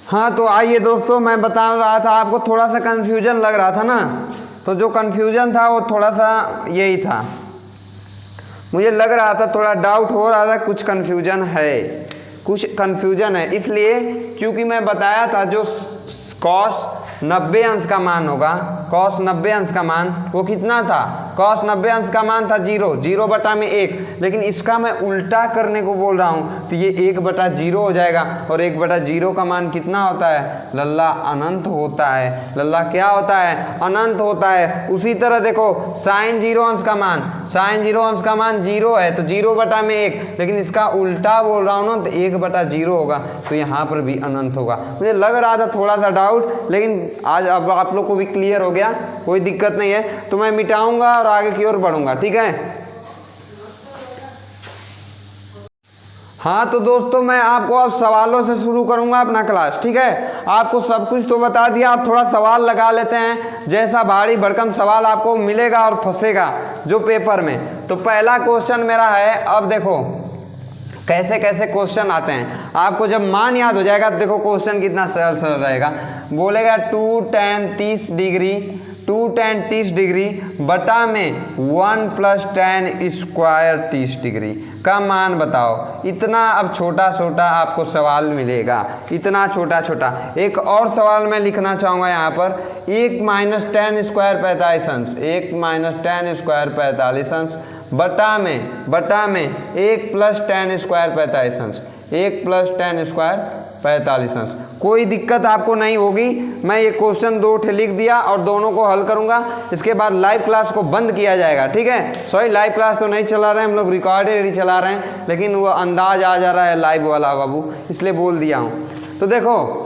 हाँ तो आइए दोस्तों, मैं बता रहा था आपको, थोड़ा सा कन्फ्यूजन लग रहा था ना, तो जो कन्फ्यूजन था वो थोड़ा सा यही था, मुझे लग रहा था थोड़ा डाउट हो रहा था, कुछ कन्फ्यूजन है इसलिए, क्योंकि मैं बताया था जो कॉस 90 अंश का मान होगा, कॉस 90 अंश का मान वो कितना था, कॉस 90 अंश का मान था 0 बटा में 1, लेकिन इसका मैं उल्टा करने को बोल रहा हूँ तो ये 1 बटा 0 हो जाएगा, और 1 बटा 0 का मान कितना होता है लल्ला, अनंत होता है। लल्ला क्या होता है, अनंत होता है। उसी तरह देखो साइन 0 अंश का मान, साइन 0 अंश का मान 0 है तो 0 बटा में 1, लेकिन इसका उल्टा बोल रहा हूँ ना तो 1 बटा 0 होगा, तो यहाँ पर भी अनंत होगा। मुझे लग रहा था थोड़ा सा डाउट, लेकिन आज अब आप लोग को भी क्लियर हो गया, कोई दिक्कत नहीं है। तो मैं मिटाऊंगा और आगे की ओर बढ़ूंगा, ठीक है। हाँ तो दोस्तों मैं आपको अब सवालों से शुरू करूंगा अपना क्लास, ठीक है। आपको सब कुछ तो बता दिया, आप थोड़ा सवाल लगा लेते हैं, जैसा भारी भरकम सवाल आपको मिलेगा और फंसेगा जो पेपर में। तो पहला क्वेश्चन मेरा है, अब देखो कैसे कैसे क्वेश्चन आते हैं, आपको जब मान याद हो जाएगा तो देखो क्वेश्चन कितना सरल सरल रहेगा। बोलेगा 2 tan 30 डिग्री, 2 tan 30 डिग्री बटा में 1 + tan स्क्वायर 30 डिग्री का मान बताओ। इतना अब छोटा छोटा आपको सवाल मिलेगा, इतना छोटा छोटा। एक और सवाल मैं लिखना चाहूँगा यहाँ पर, 1 - tan स्क्वायर 45 अंश, 1 - tan स्क्वायर 45 अंश बटा में 1 + tan स्क्वायर 45 अंश, 1 + tan स्क्वायर 45 अंश। कोई दिक्कत आपको नहीं होगी। मैं ये क्वेश्चन 2 ठे लिख दिया और दोनों को हल करूंगा, इसके बाद लाइव क्लास को बंद किया जाएगा, ठीक है। सॉरी लाइव क्लास तो नहीं चला रहे हैं हम लोग, रिकॉर्डेड ही चला रहे हैं, लेकिन वो अंदाज आ जा रहा है लाइव वाला बाबू, इसलिए बोल दिया हूँ। तो देखो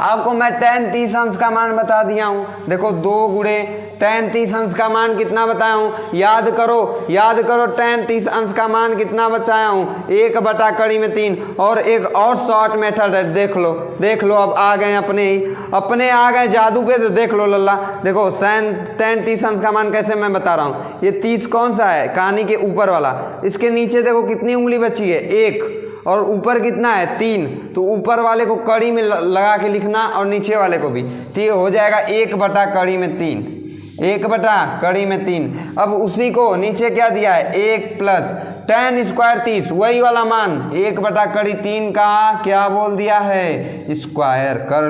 आपको मैं tan 30 अंश का मान बता दिया हूँ। देखो 2 गुणे tan 30 अंश का मान कितना बताया हूँ, याद करो tan 30 अंश का मान कितना बताया हूँ, 1 बटा कड़ी में 3। और एक और शॉर्ट मेथड है, देख लो अब आ गए अपने आ गए जादू पे, तो देख लो लल्ला। देखो tan 30 अंश का मान कैसे मैं बता रहा हूँ, ये 30 कौन सा है, कहानी के ऊपर वाला, इसके नीचे देखो कितनी उंगली बची है, 1, और ऊपर कितना है 3, तो ऊपर वाले को कड़ी में लगा के लिखना और नीचे वाले को भी, ठीक हो जाएगा 1 बटा कड़ी में 3, 1 बटा कड़ी में 3। अब उसी को नीचे क्या दिया है, 1 + tan स्क्वायर 30, वही वाला मान 1 बटा कड़ी 3 का क्या बोल दिया है, स्क्वायर। कर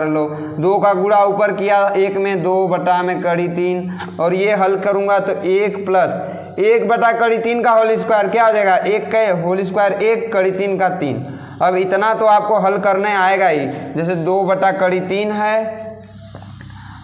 लो 2 का गुणा ऊपर किया 1 में, 2 बटा में कड़ी 3, और ये हल करूंगा तो 1 + 1 बटा कड़ी 3 का होल स्क्वायर क्या हो जाएगा, 1 का होल स्क्वायर 1 कड़ी 3 का 3। अब इतना तो आपको हल करने आएगा ही, जैसे 2 बटा कड़ी 3 है,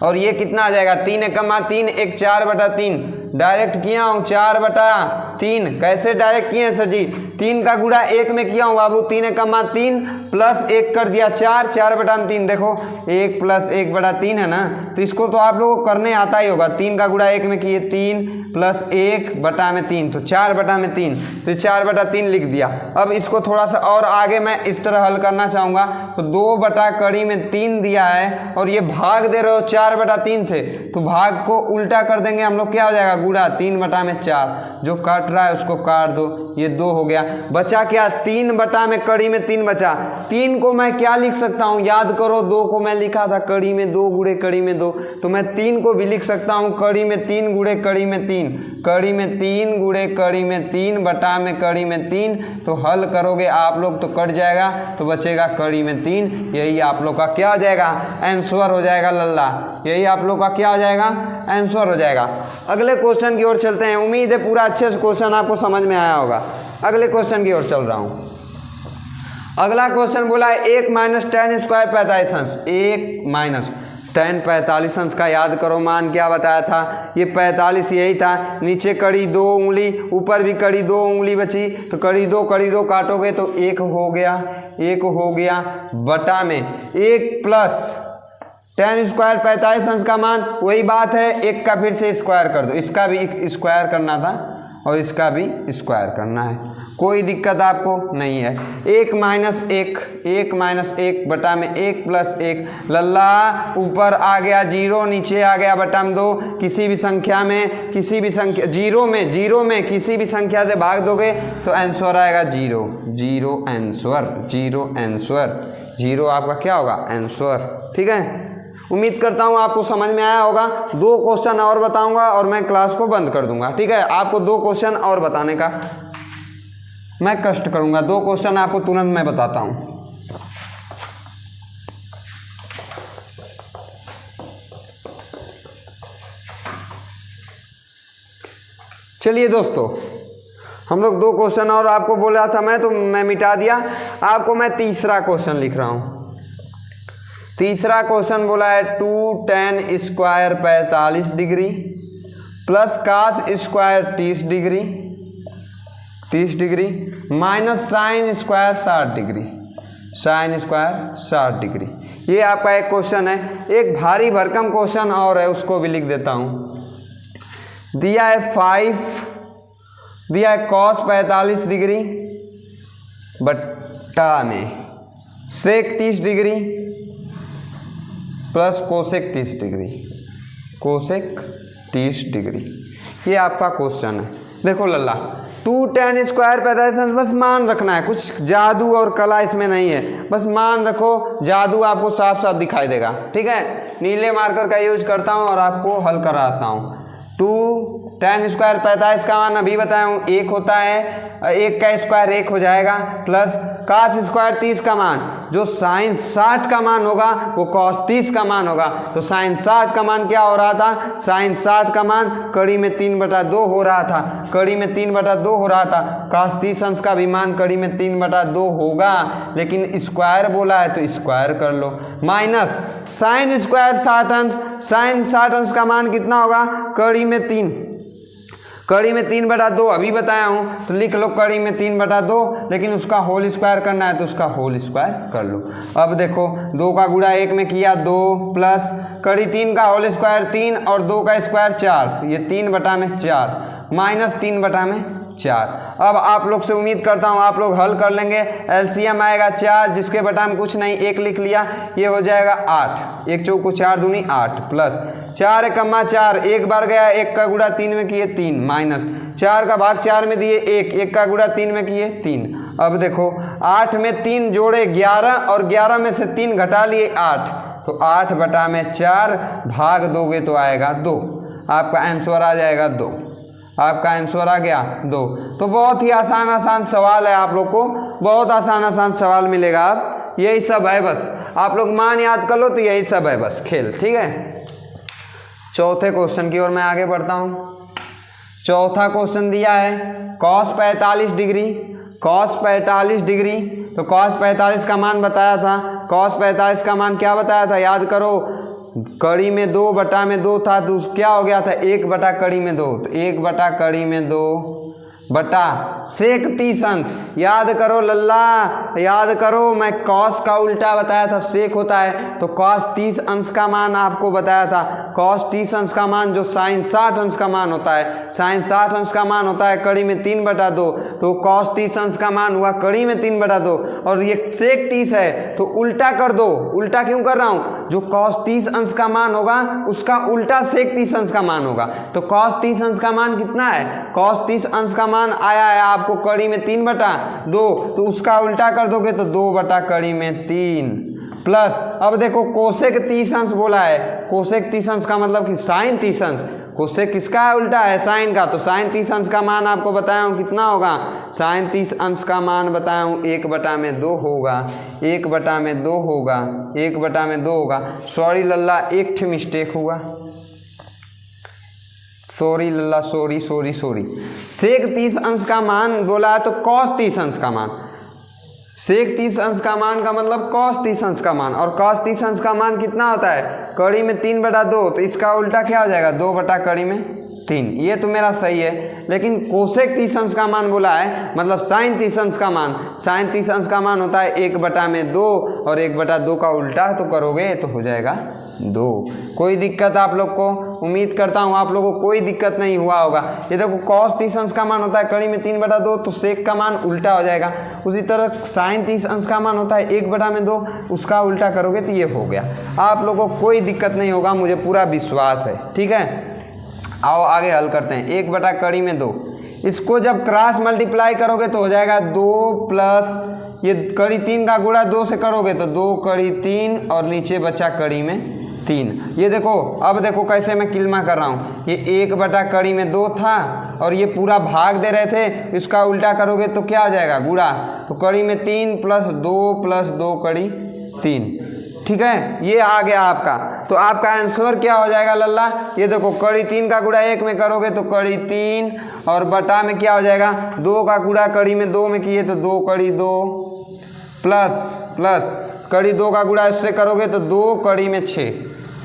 और ये कितना आ जाएगा, 3 × 3 1 4 बटा 3, डायरेक्ट किया हूँ 4 बटा 3। कैसे डायरेक्ट किए हैं सर जी, 3 का गुणा 1 में किया हूँ बाबू, 3 × 3 + 1 कर दिया 4, 4 बटा 3, देखो 1 + 1 बटा 3 है ना, तो इसको तो आप लोगों को करने आता ही होगा। 3 का गुणा 1 में किए 3 + 1 बटा में 3, तो 4 बटा में 3, तो 4 बटा 3 लिख दिया। अब इसको थोड़ा सा और आगे मैं इस तरह हल करना चाहूँगा, तो 2 बटा कड़ी में 3 दिया है, और ये भाग दे रहे हो 4 बटा 3 से, तो भाग को उल्टा कर देंगे हम लोग, क्या हो जाएगा गुणा 3 बटा में 4, जो काट रहा है उसको काट दो, ये 2 हो गया। बचा क्या, 3 बटा में कड़ी में 3 बचा। 3 को मैं क्या लिख सकता हूँ, याद करो 2 को मैं लिखा था कड़ी में 2 गुणे कड़ी में 2, तो मैं 3 को भी लिख सकता हूँ कड़ी में 3 गुणे कड़ी में 3, कड़ी में 3 गुणे कड़ी में 3 बटा में कड़ी में 3। तो हल करोगे आप लोग तो कट जाएगा, तो बचेगा कड़ी में 3। यही आप लोग का क्या हो जाएगा, आंसर हो जाएगा लल्ला, यही आप लोग का क्या हो जाएगा, आंसर हो जाएगा। अगले क्वेश्चन की ओर चलते हैं। उम्मीद है पूरा अच्छे से क्वेश्चन आपको समझ में आया होगा। अगले क्वेश्चन की ओर चल रहा हूं। अगला क्वेश्चन बोला है 1 - tan स्क्वायर 45 अंश, 1 - tan 45 अंश का याद करो मान क्या बताया था, ये 45 यही था। नीचे कड़ी 2 उंगली, ऊपर भी कड़ी 2 उंगली बची, तो कड़ी 2 काटोगे तो 1 हो गया बटा में 1 + tan स्क्वायर 45 अंश का मान, वही बात है 1 का फिर से स्क्वायर कर दो, इसका भी स्क्वायर करना था और इसका भी स्क्वायर करना है, कोई दिक्कत आपको नहीं है। 1 - 1 बटा में 1 + 1, लल्ला ऊपर आ गया 0, नीचे आ गया बटा में 2। किसी भी संख्या जीरो में किसी भी संख्या से भाग दोगे तो आंसर आएगा 0 आंसर। 0 आपका क्या होगा आंसर। ठीक है, उम्मीद करता हूँ आपको समझ में आया होगा। 2 क्वेश्चन और बताऊंगा और मैं क्लास को बंद कर दूंगा। ठीक है, आपको 2 क्वेश्चन और बताने का मैं कष्ट करूंगा। 2 क्वेश्चन आपको तुरंत मैं बताता हूँ। चलिए दोस्तों, हम लोग 2 क्वेश्चन और आपको बोला था मैं, तो मैं मिटा दिया। आपको मैं तीसरा क्वेश्चन लिख रहा हूँ। तीसरा क्वेश्चन बोला है 2 tan square 45 degree plus cos square 30 degree minus sine square 60 degree, sine square 60 degree. ये आपका एक क्वेश्चन है। एक भारी भरकम क्वेश्चन और है, उसको भी लिख देता हूँ। दिया है 5, दिया है cos 45 डिग्री बट्टा में sec 30 degree plus cosec 30 degree, cosec 30 degree. ये आपका क्वेश्चन है। देखो लल्ला, 2 tan स्क्वायर 45, बस मान रखना है, कुछ जादू और कला इसमें नहीं है, बस मान रखो। जादू आपको साफ साफ दिखाई देगा। ठीक है, नीले मार्कर का यूज करता हूँ और आपको हल कराता हूँ। 2 tan स्क्वायर 45 का मान अभी बताया हूँ 1 होता है, 1 का स्क्वायर 1 हो जाएगा, प्लस cos स्क्वायर 30 का मान, जो साइन 60 का मान होगा वो cos 30 का मान होगा। तो साइन 60 का मान क्या हो रहा था, साइन 60 का मान कड़ी में 3/2 हो रहा था, कड़ी में 3/2 हो रहा था। cos 30 अंश का भी मान कड़ी में 3/2 होगा, लेकिन स्क्वायर बोला है तो स्क्वायर कर लो। माइनस साइन स्क्वायर 60 अंश, साइन 60 अंश का मान कितना होगा, कड़ी में 3, कड़ी में 3/2 अभी बताया हूँ, तो लिख लो कड़ी में 3/2, लेकिन उसका होल स्क्वायर करना है तो उसका होल स्क्वायर कर लो। अब देखो 2 का गुणा 1 में किया 2, प्लस कड़ी 3 का होल स्क्वायर 3 और 2 का स्क्वायर 4, ये 3/4 माइनस 3/4। अब आप लोग से उम्मीद करता हूँ आप लोग हल कर लेंगे। एलसीएम आएगा 4, जिसके बटा में कुछ नहीं 1 लिख लिया, ये हो जाएगा 8, 1 चौको 4 दूनी 8, प्लस 4 एकम्मा 4, 1 बार गया, 1 का गुणा 3 में किए 3, माइनस 4 का भाग 4 में दिए 1, 1 का गुणा 3 में किए 3। अब देखो 8 में 3 जोड़े 11 और 11 में से 3 घटा लिए 8, तो 8/4 भाग दोगे तो आएगा 2। आपका आंसर आ जाएगा 2। आपका आंसर आ गया 2। तो बहुत ही आसान सवाल है, आप लोग को बहुत आसान सवाल मिलेगा। आप यही सब है, बस आप लोग मान याद कर लो तो यही सब है बस खेल। ठीक है, चौथे क्वेश्चन की ओर मैं आगे बढ़ता हूँ। चौथा क्वेश्चन दिया है cos 45 डिग्री, cos 45 डिग्री, तो cos 45 का मान बताया था, cos 45 का मान क्या बताया था, याद करो, कड़ी में 2/2 था, तो क्या हो गया था 1 कड़ी में 2, तो 1 कड़ी में 2 बटा सेक 30 अंश। याद करो लल्ला, याद करो, मैं कॉस का उल्टा बताया था सेक होता है, तो कॉस 30 अंश का मान आपको बताया था। कॉस 30 अंश का मान जो साइन 60 अंश का मान होता है, साइन 60 अंश का मान होता है कड़ी में 3/2, तो कॉस 30 अंश का मान हुआ कड़ी में 3/2, और ये सेक 30 है तो उल्टा कर दो। उल्टा क्यों कर रहा हूँ, जो कॉस 30 अंश का मान होगा उसका उल्टा सेक 30 अंश का मान होगा। तो कॉस 30 अंश का मान कितना है, कॉस 30 अंश का मान आया है आपको कड़ी में 3/2, तो उसका उल्टा कर दोगे तो 2 कड़ी में 3 प्लस, अब देखो कोसेक 30 अंश बोला है, कोसेक 30 अंश का मतलब कि साइन 30 अंश, कोसेक किसका है उल्टा है साइन का, तो साइन 30 अंश का मान आपको बताया हूँ कितना होगा, साइन 30 अंश का मान बताया हूँ 1/2 होगा, 1/2 होगा, 1/2 होगा। सॉरी लल्ला एक ठे मिस्टेक हुआ, सॉरी लल्ला, सॉरी सॉरी सॉरी। सेक 30 अंश का मान बोला है तो कॉस 30 अंश का मान, सेक 30 अंश का मान का मतलब कॉस 30 अंश का मान, और कॉस 30 अंश का मान कितना होता है कड़ी में 3/2, तो इसका उल्टा क्या हो जाएगा 2 कड़ी में 3। ये तो मेरा सही है, लेकिन कोसेक 30 अंश का मान बोला है मतलब साइन 30 अंश का मान, साइन 30 अंश का मान होता है 1/2, और 1/2 का उल्टा तो करोगे तो हो जाएगा 2। कोई दिक्कत आप लोग को, उम्मीद करता हूँ आप लोगों को कोई दिक्कत नहीं हुआ होगा। ये देखो कॉस 30 अंश का मान होता है कड़ी में 3/2, तो सेक का मान उल्टा हो जाएगा। उसी तरह साइन 30 अंश का मान होता है 1/2, उसका उल्टा करोगे तो ये हो गया। आप लोगों को कोई दिक्कत नहीं होगा, मुझे पूरा विश्वास है। ठीक है, आओ आगे हल करते हैं। 1 कड़ी में 2, इसको जब क्रॉस मल्टीप्लाई करोगे तो हो जाएगा 2 प्लस ये कड़ी 3 का गुणा 2 से करोगे तो 2 कड़ी 3 और नीचे बचा कड़ी में 3। ये देखो, अब देखो कैसे मैं किल्मा कर रहा हूँ। ये 1 बटा कड़ी में 2 था और ये पूरा भाग दे रहे थे, इसका उल्टा करोगे तो क्या हो जाएगा, गुणा। तो कड़ी में 3 प्लस 2 कड़ी 3, ठीक है। ये आ गया आपका। तो आपका आंसर क्या हो जाएगा लल्ला, ये देखो कड़ी 3 का गुणा 1 में करोगे तो कड़ी 3 और बटा में क्या हो जाएगा, 2 का गुणा कड़ी में 2 में किए तो 2 कड़ी 2 प्लस कड़ी 2 का गुणा इससे करोगे तो 2 कड़ी में 6,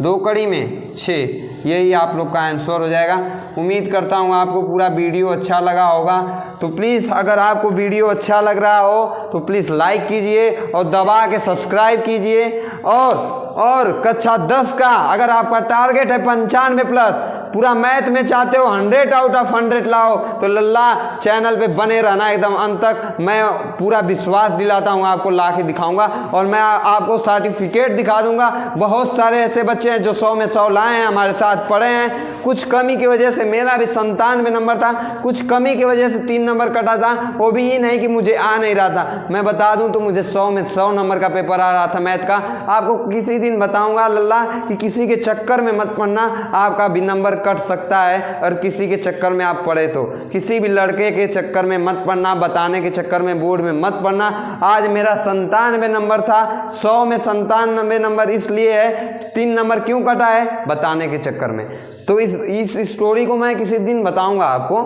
2 कड़ी में 6। यही आप लोग का आंसर हो जाएगा। उम्मीद करता हूँ आपको पूरा वीडियो अच्छा लगा होगा। तो प्लीज़ अगर आपको वीडियो अच्छा लग रहा हो तो प्लीज़ लाइक कीजिए और दबा के सब्सक्राइब कीजिए। और कक्षा 10 का अगर आपका टारगेट है 95 प्लस, पूरा मैथ में चाहते हो 100 आउट ऑफ 100 लाओ, तो लल्ला चैनल पे बने रहना एकदम अंत तक। मैं पूरा विश्वास दिलाता हूँ, आपको ला के दिखाऊंगा और मैं आपको सर्टिफिकेट दिखा दूंगा। बहुत सारे ऐसे बच्चे हैं जो 100 में 100 लाए हैं, हमारे साथ पढ़े हैं। कुछ कमी की वजह से, मेरा भी 97 नंबर था, कुछ कमी की वजह से 3 नंबर कटा था। वो भी ये नहीं कि मुझे आ नहीं रहा था, मैं बता दूं तो मुझे 100 में 100 नंबर का पेपर आ रहा था मैथ का। आपको किसी दिन बताऊंगा लल्ला कि किसी के चक्कर में मत पढ़ना, आपका भी नंबर कट सकता है। और किसी के चक्कर में आप पढ़े तो किसी भी लड़के के चक्कर में मत पढ़ना, बताने के चक्कर में बोर्ड में मत पढ़ना। आज मेरा 97 नंबर था, 100 में 97 नंबर इसलिए है, 3 नंबर क्यों कटा है, बताने के चक्कर में। तो इस स्टोरी को मैं किसी दिन बताऊंगा आपको,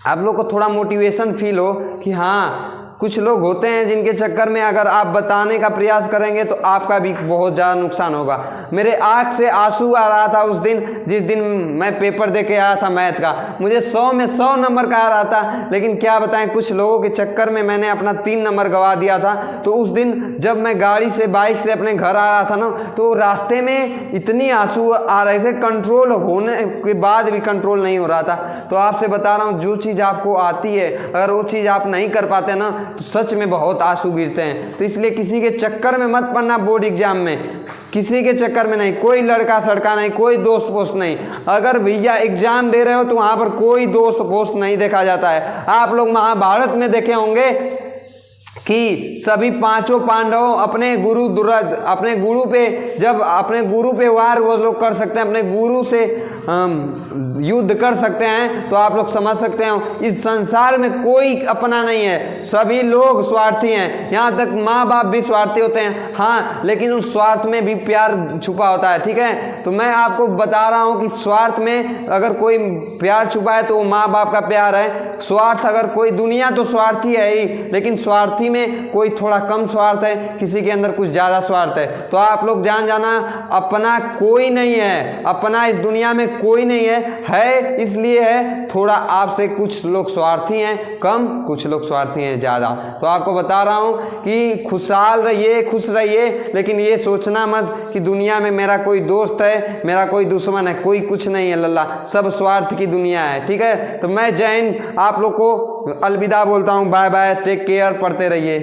आप लोग को थोड़ा मोटिवेशन फील हो कि हाँ कुछ लोग होते हैं जिनके चक्कर में अगर आप बताने का प्रयास करेंगे तो आपका भी बहुत ज़्यादा नुकसान होगा। मेरे आँख से आंसू आ रहा था उस दिन, जिस दिन मैं पेपर दे के आया था मैथ का। मुझे 100 में 100 नंबर का आ रहा था, लेकिन क्या बताएं कुछ लोगों के चक्कर में मैंने अपना 3 नंबर गंवा दिया था। तो उस दिन जब मैं गाड़ी से, बाइक से अपने घर आ रहा था ना, तो रास्ते में इतनी आंसू आ रहे थे, कंट्रोल होने के बाद भी कंट्रोल नहीं हो रहा था। तो आपसे बता रहा हूँ, जो चीज़ आपको आती है अगर वो चीज़ आप नहीं कर पाते ना तो सच में बहुत आंसू गिरते हैं। तो इसलिए किसी के चक्कर में मत पड़ना बोर्ड एग्जाम में, किसी के चक्कर में नहीं, कोई लड़का सड़का नहीं, कोई दोस्त पोस्त नहीं। अगर भैया एग्जाम दे रहे हो तो वहाँ पर कोई दोस्त पोस्त नहीं देखा जाता है। आप लोग महाभारत में देखे होंगे कि सभी 5 पांडव अपने गुरु दुर्योधन, अपने गुरु पे, जब अपने गुरु पे वार वो लोग कर सकते हैं, अपने गुरु से युद्ध कर सकते हैं, तो आप लोग समझ सकते हैं इस संसार में कोई अपना नहीं है, सभी लोग स्वार्थी हैं। यहाँ तक माँ बाप भी स्वार्थी होते हैं, हाँ, लेकिन उस स्वार्थ में भी प्यार छुपा होता है, ठीक है। तो मैं आपको बता रहा हूँ कि स्वार्थ में अगर कोई प्यार छुपा है तो वो माँ बाप का प्यार है। स्वार्थ अगर कोई, दुनिया तो स्वार्थी है ही, लेकिन स्वार्थी में कोई थोड़ा कम स्वार्थ है, किसी के अंदर कुछ ज़्यादा स्वार्थ है। तो आप लोग जान जाना, अपना कोई नहीं है, अपना इस दुनिया में कोई नहीं है इसलिए है थोड़ा आपसे कुछ लोग स्वार्थी हैं कम, कुछ लोग स्वार्थी हैं ज़्यादा। तो आपको बता रहा हूँ कि खुशहाल रहिए, खुश रहिए, लेकिन ये सोचना मत कि दुनिया में मेरा कोई दोस्त है, मेरा कोई दुश्मन है, कोई कुछ नहीं है लल्ला, सब स्वार्थ की दुनिया है, ठीक है। तो मैं जय हिंद, आप लोग को अलविदा बोलता हूँ, बाय बाय, टेक केयर, पढ़ते रहिए।